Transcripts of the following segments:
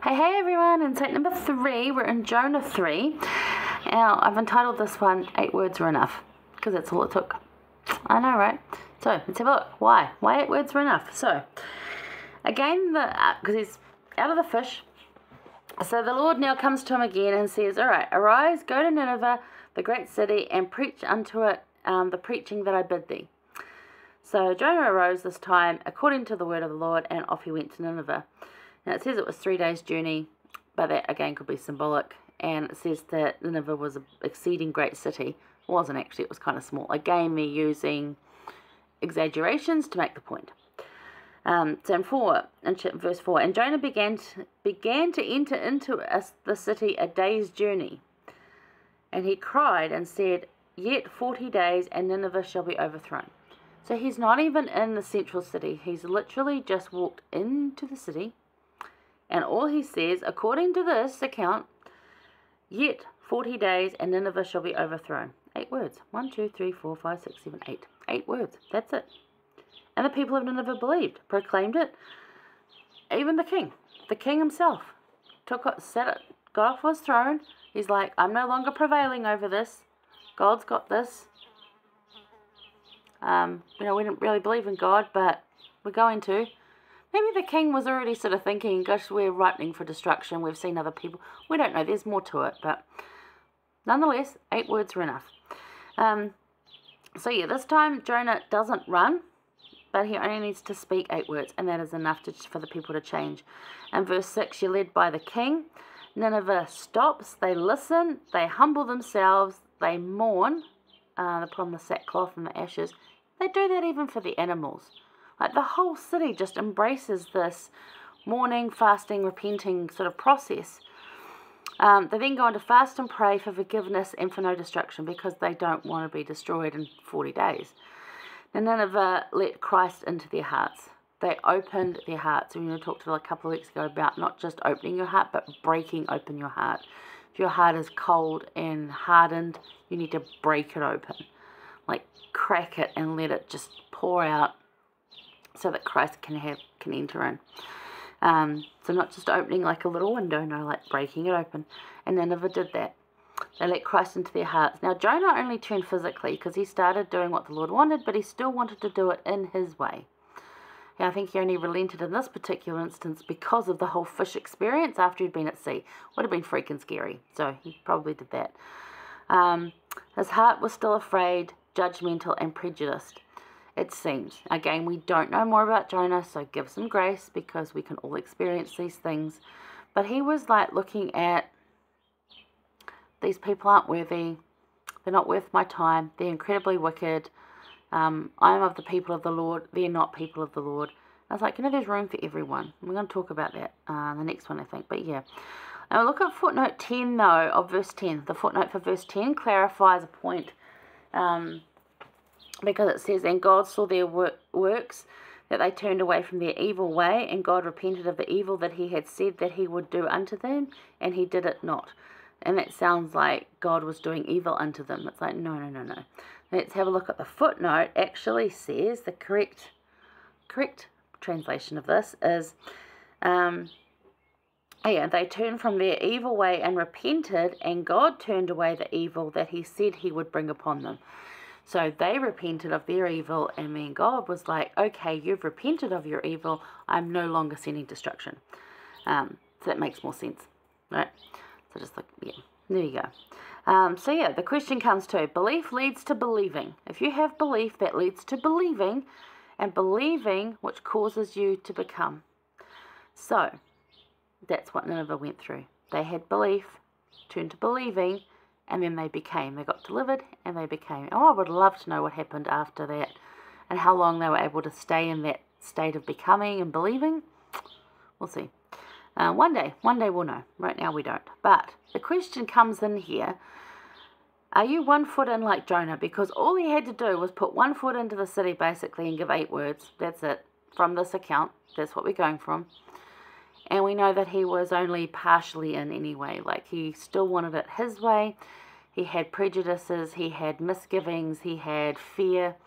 Hey everyone, in take number 3, we're in Jonah 3. Now, I've entitled this one, 8 words were enough, because that's all it took. I know, right? So, let's have a look. Why? Why 8 words were enough? So, again, because he's out of the fish, so the Lord now comes to him again and says, Alright, arise, go to Nineveh, the great city, and preach unto it the preaching that I bid thee. So Jonah arose this time according to the word of the Lord, and off he went to Nineveh. Now it says it was 3 days' journey, but that again could be symbolic. And it says that Nineveh was an exceeding great city. It wasn't actually, it was kind of small. Again, me using exaggerations to make the point. So in verse 4, and Jonah began to enter into the city a day's journey. And he cried and said, Yet 40 days, and Nineveh shall be overthrown. So he's not even in the central city. He's literally just walked into the city. And all he says, according to this account, yet 40 days, and Nineveh shall be overthrown. 8 words. 1, 2, 3, 4, 5, 6, 7, 8. 8 words. That's it. And the people of Nineveh believed, proclaimed it. Even the king himself, got off his throne. He's like, I'm no longer prevailing over this. God's got this. We didn't really believe in God, but we're going to. Maybe the king was already sort of thinking, gosh, we're ripening for destruction. We've seen other people. We don't know. There's more to it. But nonetheless, 8 words were enough. So yeah, this time Jonah doesn't run, but he only needs to speak 8 words. And that is enough for the people to change. And verse 6, you're led by the king. Nineveh stops. They listen. They humble themselves. They mourn. They put on the sackcloth and the ashes. They do that even for the animals. Like the whole city just embraces this mourning, fasting, repenting sort of process. They then go on to fast and pray for forgiveness and for no destruction because they don't want to be destroyed in 40 days. And Nineveh let Christ into their hearts. They opened their hearts. We talked a couple of weeks ago about not just opening your heart, but breaking open your heart. If your heart is cold and hardened, you need to break it open. Like crack it and let it just pour out so that Christ can enter in. So not just opening like a little window, no, like breaking it open. And Nineveh did that. They let Christ into their hearts. Now Jonah only turned physically because he started doing what the Lord wanted, but he still wanted to do it in his way. And I think he only relented in this particular instance because of the whole fish experience after he'd been at sea. Would have been freaking scary. So he probably did that. His heart was still afraid, judgmental, and prejudiced. It seems. Again, we don't know more about Jonah, so give some grace because we can all experience these things. But he was like looking at, these people aren't worthy. They're not worth my time. They're incredibly wicked. I'm of the people of the Lord. They're not people of the Lord. I was like, there's room for everyone. We're going to talk about that the next one, I think. But yeah. Now look at footnote 10, though, of verse 10. The footnote for verse 10 clarifies a point. Because it says, and God saw their works, that they turned away from their evil way, and God repented of the evil that he had said that he would do unto them, and he did it not. And that sounds like God was doing evil unto them. It's like, no. Let's have a look at the footnote. Actually says, the correct translation of this is, they turned from their evil way and repented, and God turned away the evil that he said he would bring upon them. So they repented of their evil, and then God was like, okay, you've repented of your evil. I'm no longer sending destruction. So that makes more sense, right? So just like, yeah, there you go. So yeah, the question comes to, belief leads to believing. If you have belief, that leads to believing, and believing which causes you to become. So that's what Nineveh went through. They had belief, turned to believing, and then they became. They got delivered and they became. Oh, I would love to know what happened after that and how long they were able to stay in that state of becoming and believing. We'll see. One day we'll know. Right now we don't. But the question comes in here. Are you 1 foot in like Jonah? Because all he had to do was put 1 foot into the city basically and give 8 words. That's it. From this account. That's what we're going from. And we know that he was only partially in anyway. Like, he still wanted it his way. He had prejudices. He had misgivings. He had fear.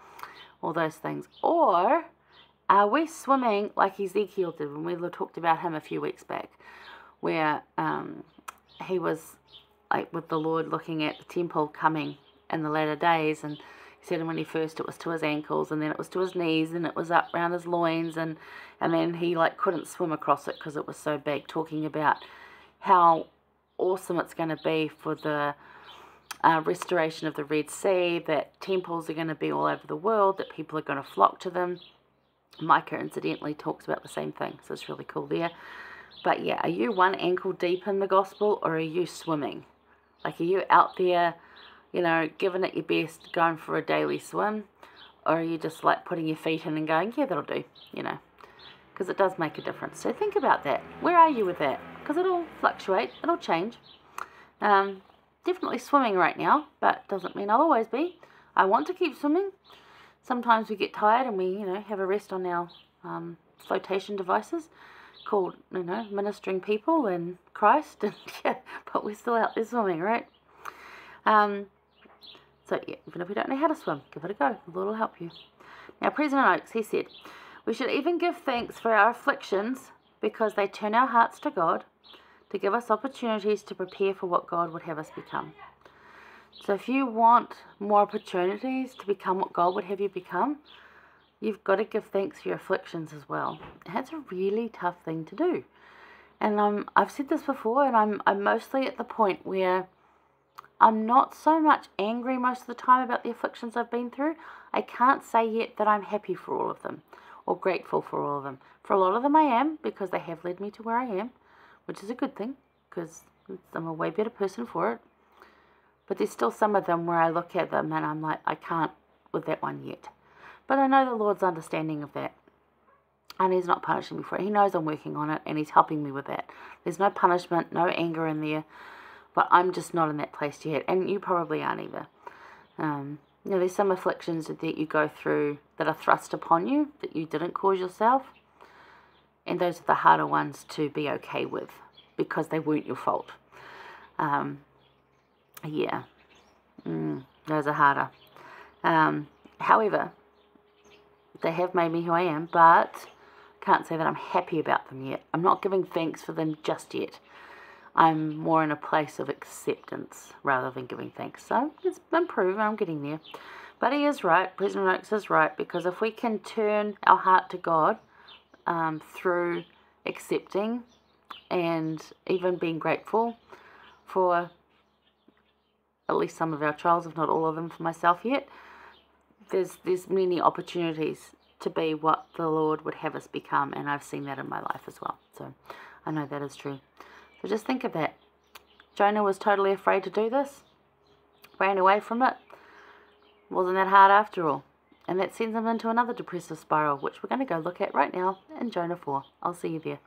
All those things. Or are we swimming like Ezekiel did when we talked about him a few weeks back? where he was like with the Lord looking at the temple coming in the latter days, and he said when he first it was to his ankles, and then it was to his knees, and it was up around his loins, and then he like couldn't swim across it because it was so big, talking about how awesome it's going to be for the restoration of the Red Sea, that temples are going to be all over the world, that people are going to flock to them. Micah incidentally talks about the same thing, so it's really cool there. But yeah, are you one ankle deep in the gospel, or are you swimming? Like, are you out there, you know, giving it your best, going for a daily swim? Or are you just like putting your feet in and going, yeah, that'll do, you know? Because it does make a difference. So think about that. Where are you with that? Because it'll fluctuate, it'll change. Definitely swimming right now, but doesn't mean I'll always be. I want to keep swimming. Sometimes we get tired and we, you know, have a rest on our flotation devices called, you know, ministering people and Christ, and yeah, but we're still out there swimming, right? So yeah, even if we don't know how to swim, give it a go. The Lord will help you. Now, President Oakes, he said, we should even give thanks for our afflictions because they turn our hearts to God, to give us opportunities to prepare for what God would have us become. So if you want more opportunities to become what God would have you become, you've got to give thanks for your afflictions as well. And that's a really tough thing to do. And I've said this before, and I'm mostly at the point where I'm not so much angry most of the time about the afflictions I've been through. I can't say yet that I'm happy for all of them or grateful for all of them. For a lot of them I am, because they have led me to where I am, which is a good thing, because I'm a way better person for it. But there's still some of them where I look at them and I'm like, I can't with that one yet. But I know the Lord's understanding of that. And He's not punishing me for it. He knows I'm working on it, and He's helping me with that. There's no punishment, no anger in there. But I'm just not in that place yet. And you probably aren't either. You know, there's some afflictions that you go through that are thrust upon you that you didn't cause yourself. And those are the harder ones to be okay with, because they weren't your fault. Yeah. Those are harder. However, they have made me who I am, but can't say that I'm happy about them yet. I'm not giving thanks for them just yet. I'm more in a place of acceptance rather than giving thanks. So it's improving. I'm getting there. But he is right. President Oakes is right, because if we can turn our heart to God through accepting and even being grateful for at least some of our trials, if not all of them for myself yet, there's many opportunities to be what the Lord would have us become, and I've seen that in my life as well. So I know that is true. So just think of that. Jonah was totally afraid to do this, ran away from it. Wasn't that hard after all. And that sends him into another depressive spiral, which we're going to go look at right now in Jonah 4. I'll see you there.